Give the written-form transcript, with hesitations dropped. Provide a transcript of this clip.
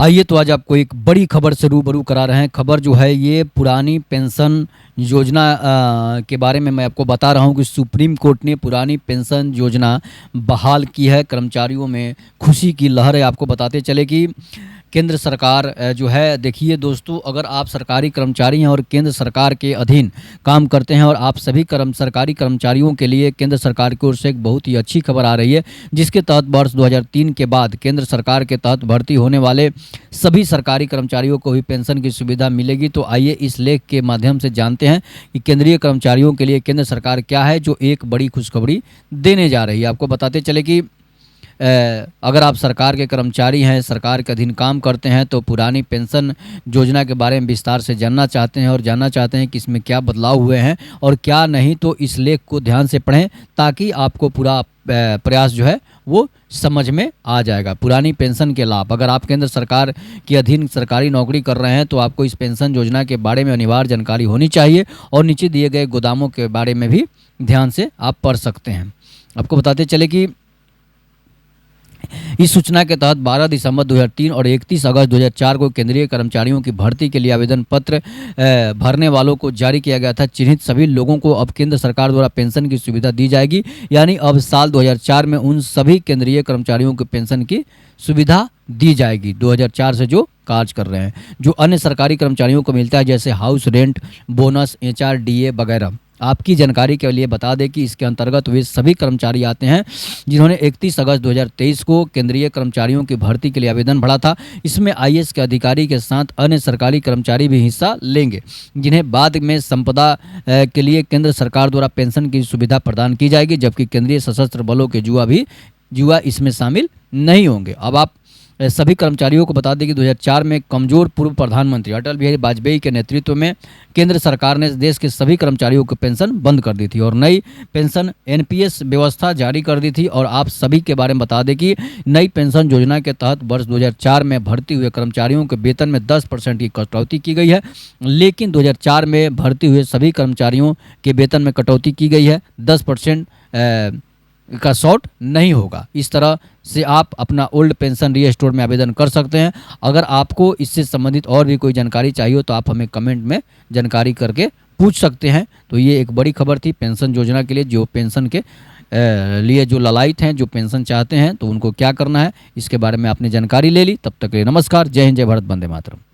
आइए तो आज आपको एक बड़ी खबर से रूबरू करा रहे हैं। खबर जो है ये पुरानी पेंशन योजना के बारे में मैं आपको बता रहा हूं कि सुप्रीम कोर्ट ने पुरानी पेंशन योजना बहाल की है। कर्मचारियों में खुशी की लहर है। आपको बताते चले कि केंद्र सरकार जो है, देखिए दोस्तों, अगर आप सरकारी कर्मचारी हैं और केंद्र सरकार के अधीन काम करते हैं और आप सभी सरकारी कर्मचारियों के लिए केंद्र सरकार की ओर से एक बहुत ही अच्छी खबर आ रही है, जिसके तहत वर्ष 2003 के बाद केंद्र सरकार के तहत भर्ती होने वाले सभी सरकारी कर्मचारियों को भी पेंशन की सुविधा मिलेगी। तो आइए इस लेख के माध्यम से जानते हैं कि केंद्रीय कर्मचारियों के लिए केंद्र सरकार क्या है जो एक बड़ी खुशखबरी देने जा रही है। आपको बताते चले कि अगर आप सरकार के कर्मचारी हैं, सरकार के अधीन काम करते हैं, तो पुरानी पेंशन योजना के बारे में विस्तार से जानना चाहते हैं और जानना चाहते हैं कि इसमें क्या बदलाव हुए हैं और क्या नहीं, तो इस लेख को ध्यान से पढ़ें ताकि आपको पूरा प्रयास जो है वो समझ में आ जाएगा। पुरानी पेंशन के लाभ, अगर आप केंद्र सरकार के अधीन सरकारी नौकरी कर रहे हैं तो आपको इस पेंशन योजना के बारे में अनिवार्य जानकारी होनी चाहिए और नीचे दिए गए गोदामों के बारे में भी ध्यान से आप पढ़ सकते हैं। आपको बताते चले कि इस सूचना के तहत 12 दिसंबर 2003 और 31 अगस्त 2004 को केंद्रीय कर्मचारियों की भर्ती के लिए आवेदन पत्र भरने वालों को जारी किया गया था। चिन्हित सभी लोगों को अब केंद्र सरकार द्वारा पेंशन की सुविधा दी जाएगी। यानी अब साल 2004 में उन सभी केंद्रीय कर्मचारियों को पेंशन की सुविधा दी जाएगी 2004 से जो कार्य कर रहे हैं, जो अन्य सरकारी कर्मचारियों को मिलता है, जैसे हाउस रेंट, बोनस, HRDA वगैरह। आपकी जानकारी के लिए बता दें कि इसके अंतर्गत वे सभी कर्मचारी आते हैं जिन्होंने 31 अगस्त 2023 को केंद्रीय कर्मचारियों की भर्ती के लिए आवेदन भरा था। इसमें IAS के अधिकारी के साथ अन्य सरकारी कर्मचारी भी हिस्सा लेंगे, जिन्हें बाद में संपदा के लिए केंद्र सरकार द्वारा पेंशन की सुविधा प्रदान की जाएगी, जबकि केंद्रीय सशस्त्र बलों के युवा इसमें शामिल नहीं होंगे। अब आप सभी कर्मचारियों को बता दें कि 2004 में कमजोर पूर्व प्रधानमंत्री अटल बिहारी वाजपेयी के नेतृत्व में केंद्र सरकार ने देश के सभी कर्मचारियों को पेंशन बंद कर दी थी और नई पेंशन NPS व्यवस्था जारी कर दी थी। और आप सभी के बारे में बता दें कि नई पेंशन योजना के तहत वर्ष 2004 में भर्ती हुए कर्मचारियों के वेतन में 10% की कटौती की गई है, लेकिन 2004 में भर्ती हुए सभी कर्मचारियों के वेतन में कटौती की गई है, 10% का शॉर्ट नहीं होगा। इस तरह से आप अपना ओल्ड पेंशन रीस्टोर में आवेदन कर सकते हैं। अगर आपको इससे संबंधित और भी कोई जानकारी चाहिए हो तो आप हमें कमेंट में जानकारी करके पूछ सकते हैं। तो ये एक बड़ी खबर थी पेंशन योजना के लिए। जो पेंशन के लिए जो ललायत हैं, जो पेंशन चाहते हैं, तो उनको क्या करना है इसके बारे में आपने जानकारी ले ली। तब तक के लिए नमस्कार, जय हिंद, जय भारत, वंदे मातरम।